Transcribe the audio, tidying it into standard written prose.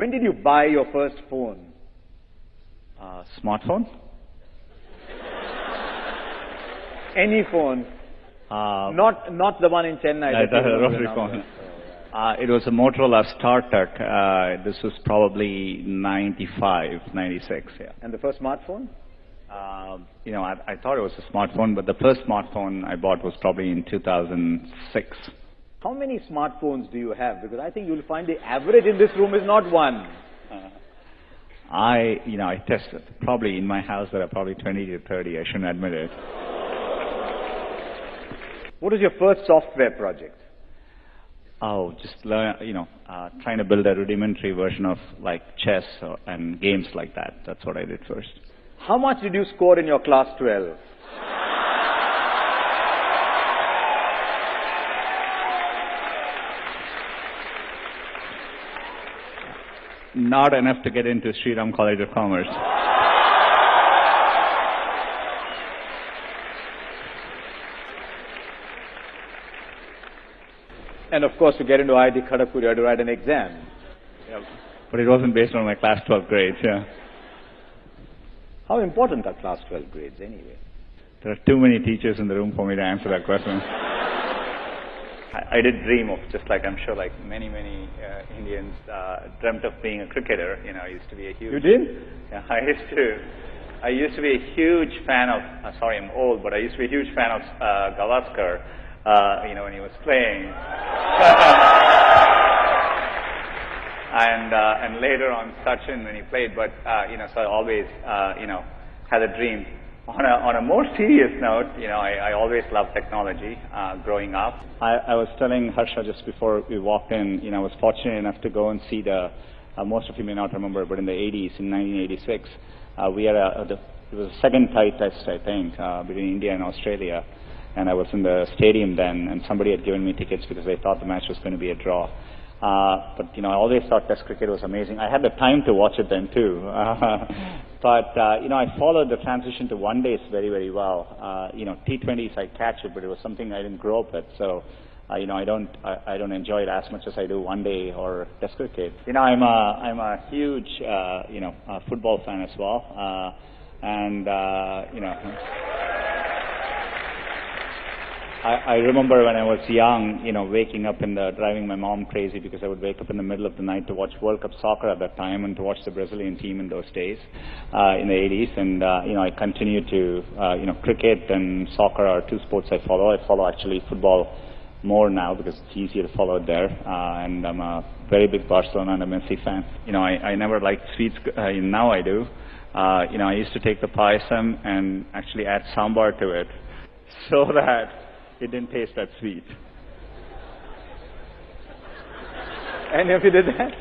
When did you buy your first phone? Smartphone? Any phone? Not the one in Chennai. The rotary phone. It was a Motorola StarTAC. This was probably 95, 96, yeah. And the first smartphone? I thought it was a smartphone, but the first smartphone I bought was probably in 2006. How many smartphones do you have? Because I think you'll find the average in this room is not one. I tested. Probably in my house there are probably 20 to 30. I shouldn't admit it. What was your first software project? Oh, just learn, trying to build a rudimentary version of like chess and games like that. That's what I did first. How much did you score in your class 12? Not enough to get into Sriram College of Commerce. And of course, to get into IIT Kharagpur, you had to write an exam. Yeah. But it wasn't based on my class 12 grades, yeah. How important are class 12 grades anyway? There are too many teachers in the room for me to answer that question. I did dream of, just like I'm sure like many Indians dreamt of being a cricketer. I used to be a huge... You did? Yeah, I used to be a huge fan of, sorry I'm old, but I used to be a huge fan of Gavaskar, when he was playing. And later on Sachin when he played, but, so I always, had a dream. On a more serious note, I always loved technology growing up. I was telling Harsha just before we walked in, I was fortunate enough to go and see most of you may not remember, but in the 80s, in 1986, we had it was a second tie test, I think, between India and Australia. And I was in the stadium then, and somebody had given me tickets because they thought the match was going to be a draw. But I always thought Test cricket was amazing. I had the time to watch it then too. But I followed the transition to one days very, very well. T20s I catch it, but it was something I didn't grow up with. So, I don't enjoy it as much as I do one day or Test cricket. I'm a huge football fan as well. I remember when I was young, waking up driving my mom crazy because I would wake up in the middle of the night to watch World Cup soccer at that time and to watch the Brazilian team in those days, in the 80s. And, I continue to, cricket and soccer are two sports I follow. I follow actually football more now because it's easier to follow it there. And I'm a very big Barcelona and a Messi fan. I never liked sweets. Now I do. I used to take the payasam and actually add sambar to it so that it didn't taste that sweet. Any of you did that?